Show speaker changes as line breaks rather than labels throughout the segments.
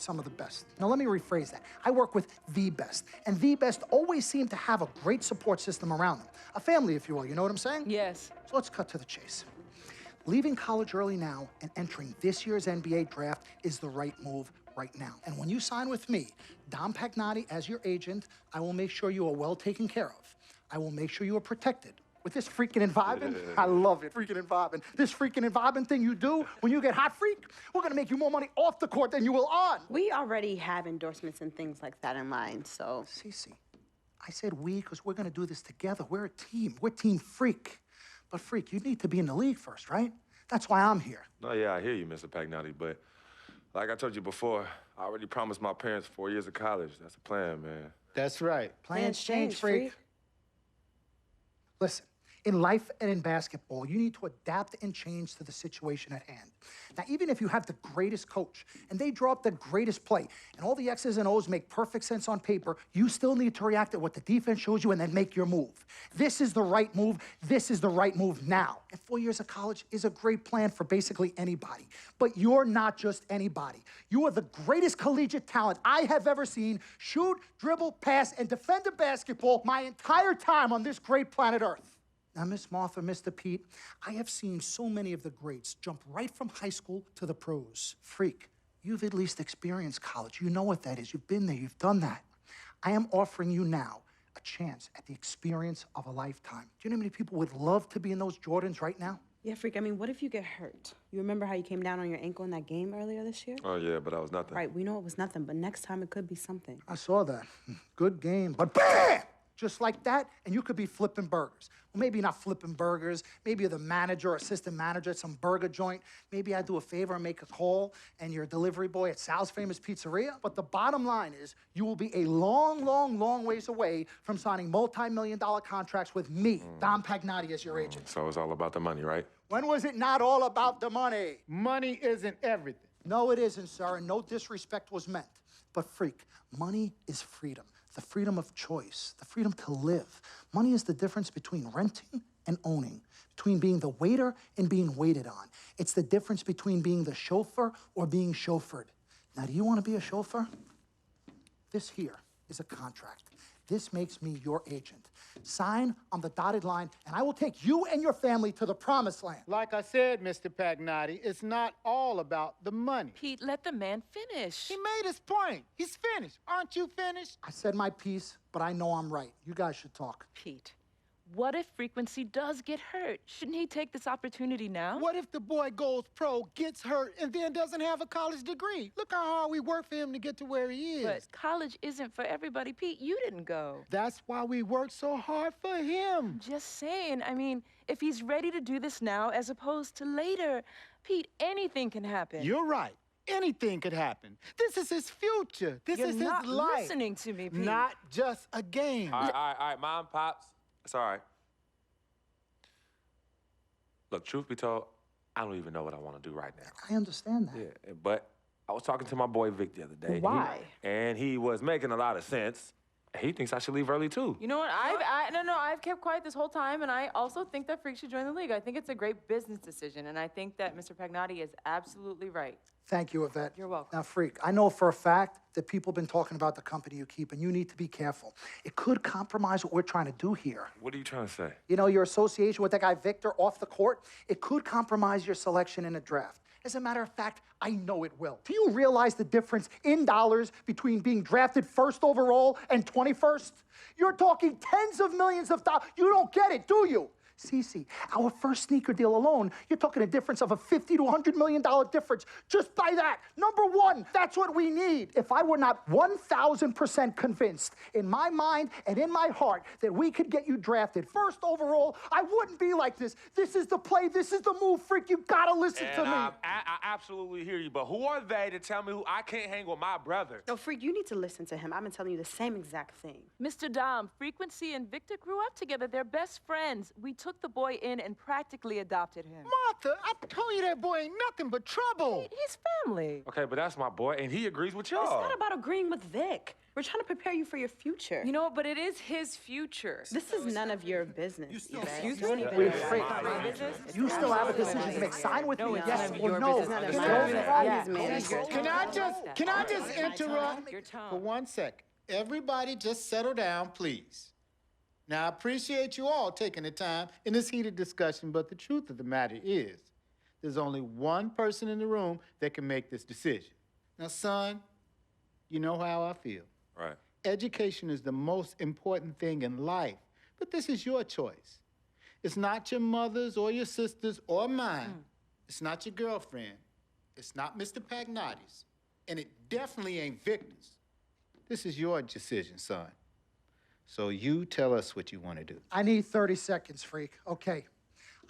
some of the best. Now, let me rephrase that. I work with the best, and the best always seem to have a great support system around them. A family, if you will, you know what I'm saying?
Yes.
So let's cut to the chase. Leaving college early now and entering this year's NBA draft is the right move right now. And when you sign with me, Dom Pagnotti, as your agent, I will make sure you are well taken care of. I will make sure you are protected. With this freaking environment, I love it, freaking environment. This freaking environment thing you do when you get hot, freak, we're gonna make you more money off the court than you will on.
We already have endorsements and things like that in line, so.
Cece, I said we because we're gonna do this together. We're a team. We're Team Freak. But Freak, you need to be in the league first, right? That's why I'm here.
No, yeah, I hear you, Mr. Pagnotti, but like I told you before, I already promised my parents 4 years of college. That's a plan, man.
That's right.
Plans change, Freak. Listen, in life and in basketball, you need to adapt and change to the situation at hand. Now, even if you have the greatest coach and they draw up the greatest play and all the X's and O's make perfect sense on paper, you still need to react to what the defense shows you and then make your move. This is the right move. This is the right move now. And 4 years of college is a great plan for basically anybody. But you're not just anybody. You are the greatest collegiate talent I have ever seen shoot, dribble, pass, and defend a basketball my entire time on this great planet Earth. Now, Miss Martha, Mr. Pete, I have seen so many of the greats jump right from high school to the pros. Freak, you've at least experienced college. You know what that is. You've been there. You've done that. I am offering you now a chance at the experience of a lifetime. Do you know how many people would love to be in those Jordans right now?
Yeah, Freak, I mean, what if you get hurt? You remember how you came down on your ankle in that game earlier this year?
Oh, yeah, but that was nothing.
Right, we know it was nothing, but next time it could be something.
I saw that. Good game. But bam! Just like that, and you could be flipping burgers. Well, maybe not flipping burgers. Maybe you're the manager or assistant manager at some burger joint. Maybe I do a favor and make a call, and you're a delivery boy at Sal's Famous Pizzeria. But the bottom line is, you will be a long, long, long ways away from signing multi-million-dollar contracts with me, Dom Pagnotti, as your agent.
So it's all about the money, right?
When was it not all about the money?
Money isn't everything.
No, it isn't, sir, and no disrespect was meant. But Freak, money is freedom. The freedom of choice, the freedom to live. Money is the difference between renting and owning, between being the waiter and being waited on. It's the difference between being the chauffeur or being chauffeured. Now, do you want to be a chauffeur? This here is a contract. This makes me your agent. Sign on the dotted line, and I will take you and your family to the promised land.
Like I said, Mr. Pagnotti, it's not all about the money.
Pete, let the man finish.
He made his point. He's finished. Aren't you finished?
I said my piece, but I know I'm right. You guys should talk.
Pete, what if Frequency does get hurt? Shouldn't he take this opportunity now?
What if the boy goes pro, gets hurt, and then doesn't have a college degree? Look how hard we work for him to get to where he is.
But college isn't for everybody. Pete, you didn't go.
That's why we work so hard for him.
Just saying, I mean, if he's ready to do this now as opposed to later, Pete, anything can happen.
You're right. Anything could happen. This is his future. This
You're
is
not
his life.
listening to me, Pete.
Not just a game.
All right, Mom, Pops. It's all right. Look, truth be told, I don't even know what I want to do right now.
I understand that.
Yeah, but I was talking to my boy Vic the other day.
Why?
And he was making a lot of sense. He thinks I should leave early, too.
You know what? I've kept quiet this whole time, and I also think that Freak should join the league. I think it's a great business decision, and I think that Mr. Pagnotti is absolutely right.
Thank you, Yvette.
You're welcome.
Now, Freak, I know for a fact that people have been talking about the company you keep, and you need to be careful. It could compromise what we're trying to do here.
What are you trying to say?
You know, your association with that guy Victor off the court, it could compromise your selection in a draft. As a matter of fact, I know it will. Do you realize the difference in dollars between being drafted first overall and 21st? You're talking tens of millions of dollars. You don't get it, do you? Cece, our first sneaker deal alone, you're talking a difference of a $50 to $100 million difference just by that. Number one, that's what we need. If I were not 1,000% convinced in my mind and in my heart that we could get you drafted first overall, I wouldn't be like this. This is the play. This is the move, Freak. You gotta listen to me.
I absolutely hear you, but who are they to tell me who I can't hang with my brother?
No, Freak, you need to listen to him. I've been telling you the same exact thing.
Mr. Dom, Frequency and Victor grew up together. They're best friends. We took the boy in and practically adopted him.
Martha, I told you that boy ain't nothing but trouble.
He's family.
Okay, but that's my boy, and he agrees with
It's
y'all.
not about agreeing with Vic. We're trying to prepare you for your future.
You know what? But it is his future.
This is none of your business.
Excuse
Don't
me?
even
Wait,
know
Frank,
why.
You still have a decision to make. Sign with me, yes or no.
It's none of
Go
my
right.
business.
Go
Can I just interrupt
Your tone.
for 1 second? Everybody just settle down, please. Now, I appreciate you all taking the time in this heated discussion, but the truth of the matter is, there's only one person in the room that can make this decision. Now, son, you know how I feel.
Right.
Education is the most important thing in life, but this is your choice. It's not your mother's or your sister's or mine. It's not your girlfriend. It's not Mr. Pagnotti's. And it definitely ain't Victor's. This is your decision, son. So you tell us what you want to do.
I need 30 seconds, freak. Okay.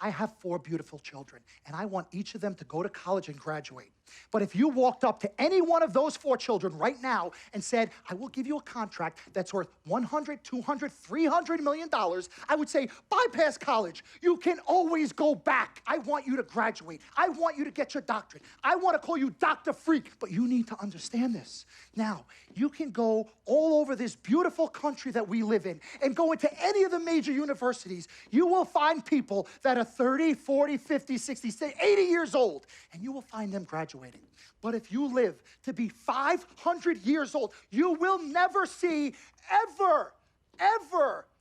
I have 4 beautiful children, and I want each of them to go to college and graduate. But if you walked up to any one of those 4 children right now and said, I will give you a contract that's worth $100, $200, $300 million, I would say, bypass college. You can always go back. I want you to graduate. I want you to get your doctorate. I want to call you Dr. Freak, but you need to understand this. Now, you can go all over this beautiful country that we live in and go into any of the major universities. You will find people that are 30, 40, 50, 60, 80 years old, and you will find them graduating. But if you live to be 500 years old, you will never see ever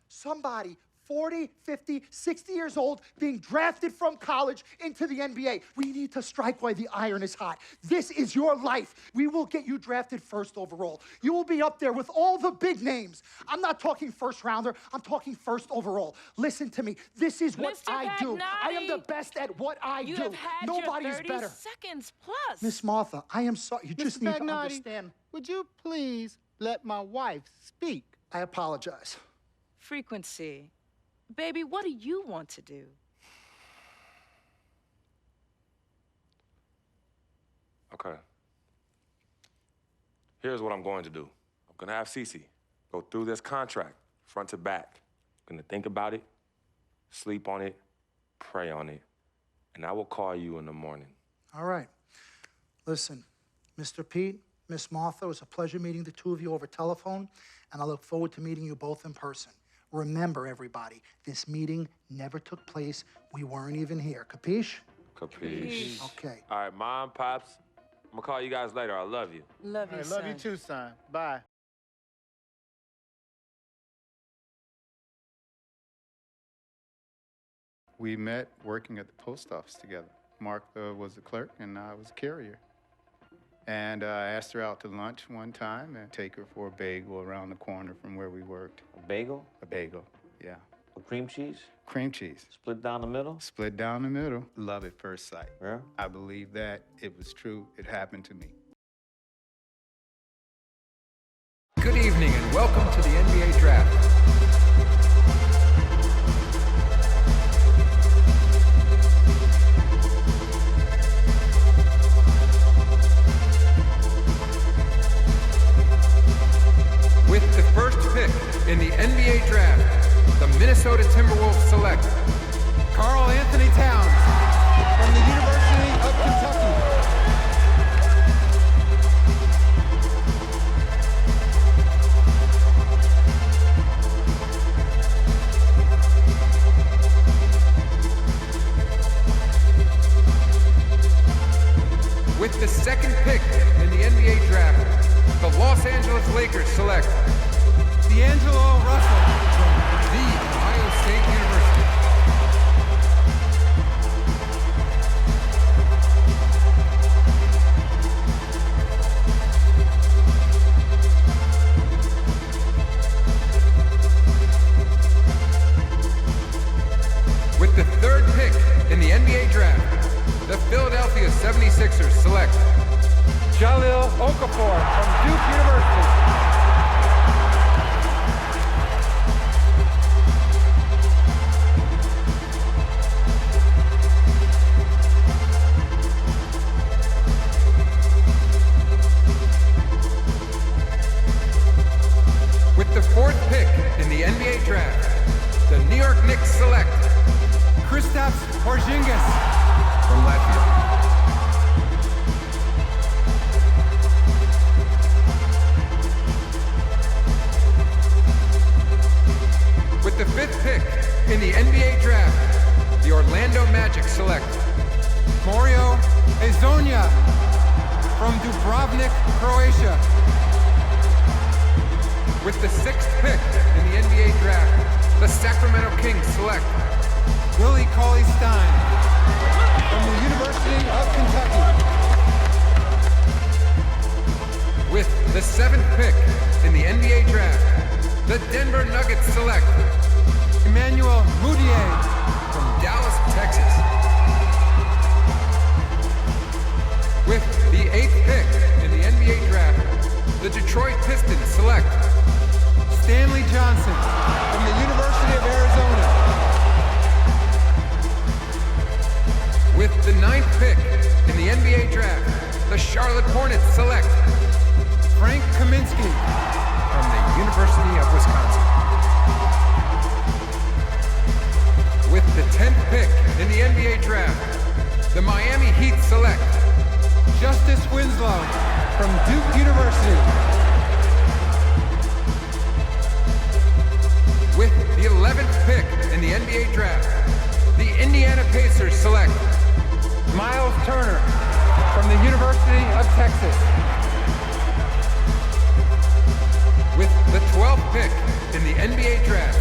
somebody 40, 50, 60 years old being drafted from college into the NBA. We need to strike while the iron is hot. This is your life. We will get you drafted first overall. You will be up there with all the big names. I'm not talking first rounder. I'm talking first overall. Listen to me. This is what
Mr.
I do. I am the
Pagnotti,
best at what I
You
do.
have had
Nobody
your
is
30
better.
seconds plus.
Miss Martha, I am sorry. You just
Mr.
need to
Pagnotti,
understand.
would you please let my wife speak?
I apologize.
Frequency. Baby, what do you want to do?
Okay. Here's what I'm going to do. I'm gonna have Cece go through this contract, front to back. I'm gonna think about it, sleep on it, pray on it, and I will call you in the morning.
All right. Listen, Mr. Pete, Miss Martha, it was a pleasure meeting the two of you over telephone, and I look forward to meeting you both in person. Remember, everybody, this meeting never took place. We weren't even here. Capiche?
Capiche.
Okay.
All right, Mom, Pops, I'm gonna call you guys later. I love you.
Love you,
I love you too, son. Bye. We met working at the post office together. Mark was the clerk and I was a carrier. And I asked her out to lunch one time and take her for a bagel around the corner from where we worked.
A bagel?
A bagel, yeah.
With cream cheese?
Cream cheese.
Split down the middle?
Split down the middle. Love at first sight.
Yeah?
I believe that. It was true. It happened to me.
Good evening and welcome to the NBA Draft. With the first pick in the NBA Draft, the Minnesota Timberwolves select Karl Anthony Towns from the University of Kentucky. With the second pick in the NBA Draft, the Los Angeles Lakers select D'Angelo Russell from The Ohio State University. With the third pick in the NBA Draft, the Philadelphia 76ers select Jahlil Okafor from Duke University. With the fourth pick in the NBA Draft, the New York Knicks select Kristaps Porzingis from Latvia. With the 5th pick in the NBA draft, the Orlando Magic select Mario Hezonja from Dubrovnik, Croatia. With the 6th pick in the NBA draft, the Sacramento Kings select Willie Cauley-Stein from the University of Kentucky. With the 7th pick in the NBA draft, the Denver Nuggets select Emmanuel Mudiay from Dallas, Texas. With the 8th pick in the NBA draft, the Detroit Pistons select Stanley Johnson from the University of Arizona. With the 9th pick in the NBA draft, the Charlotte Hornets select Frank Kaminsky from the University of Wisconsin. With the 10th pick in the NBA draft, the Miami Heat select Justice Winslow from Duke University. With the 11th pick in the NBA draft, the Indiana Pacers select Miles Turner from the University of Texas. With the 12th pick in the NBA draft,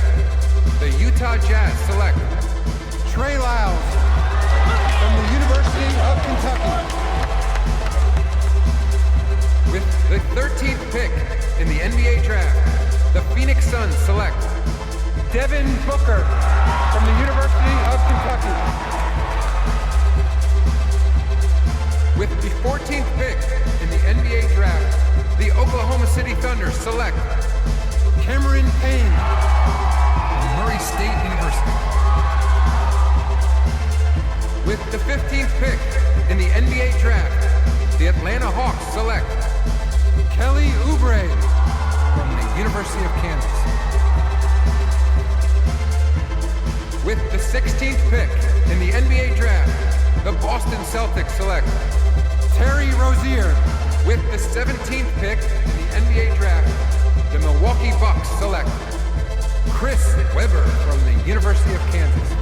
the Utah Jazz select Trey Lyles from the University of Kentucky. With the 13th pick in the NBA draft, the Phoenix Suns select Devin Booker from the University of Kentucky. With the 14th pick in the NBA draft, the Oklahoma City Thunder select Cameron Payne from Murray State University. With the 15th pick in the NBA draft, the Atlanta Hawks select Kelly Oubre from the University of Kansas. With the 16th pick in the NBA draft, the Boston Celtics select Terry Rozier. With the 17th pick in the NBA draft, the Milwaukee Bucks select Chris Webber from the University of Kansas.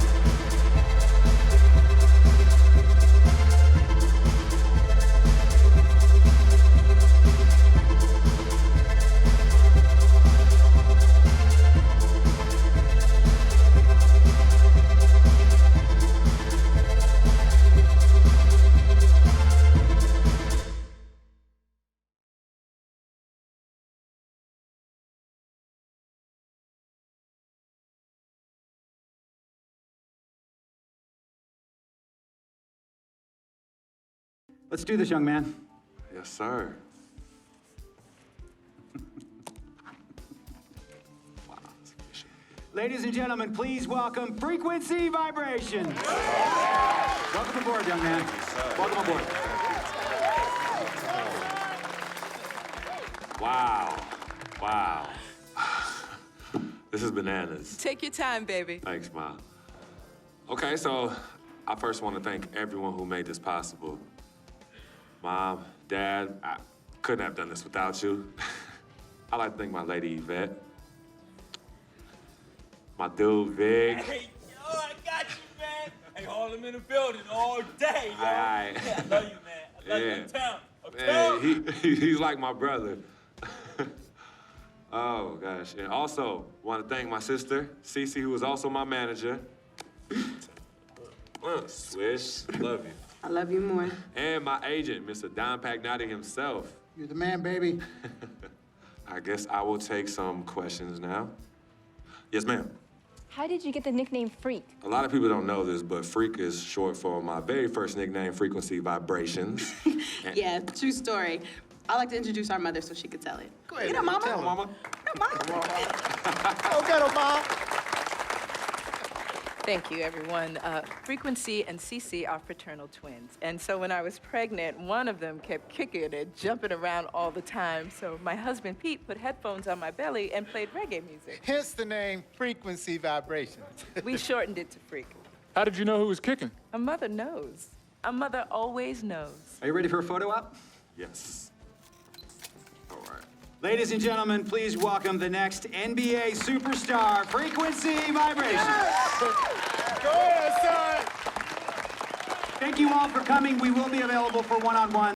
Let's do this, young man.
Yes, sir. Wow, that's official.
Ladies and gentlemen, please welcome Frequency Vibration. Welcome aboard, young man. Welcome aboard.
Wow. Wow. This is bananas.
Take your time, baby.
Thanks, Mom. Okay, so I first want to thank everyone who made this possible. Mom, Dad, I couldn't have done this without you. I'd like to thank my lady Yvette, my dude Vic.
Hey, yo, I got you, man. Hey, Harlem in the building all day, yo.
Aye.
Yeah, I love you, man. I love you in town.
Man, he's like my brother. Oh, gosh. And also, want to thank my sister, Cece, who was also my manager. Swish, love you.
I love you more.
And my agent, Mr. Don Pagnotti himself.
You're the man, baby.
I guess I will take some questions now. Yes, ma'am.
How did you get the nickname Freak?
A lot of people don't know this, but Freak is short for my very first nickname, Frequency Vibrations.
Yeah, true story. I like to introduce our mother so she could tell it.
Go ahead.
You know, Mama.
Tell her, Mama.
Mama.
Go get her, Mom.
Thank you, everyone. Frequency and Cece are fraternal twins. And so when I was pregnant, one of them kept kicking and jumping around all the time. So my husband, Pete, put headphones on my belly and played reggae music.
Hence the name Frequency Vibrations.
We shortened it to Freak.
How did you know who was kicking?
A mother knows. A mother always knows.
Are you ready for a photo op?
Yes. All right.
Ladies and gentlemen, please welcome the next NBA superstar, Frequency Vibration.
Go ahead, son.
Thank you all for coming. We will be available for one-on-one.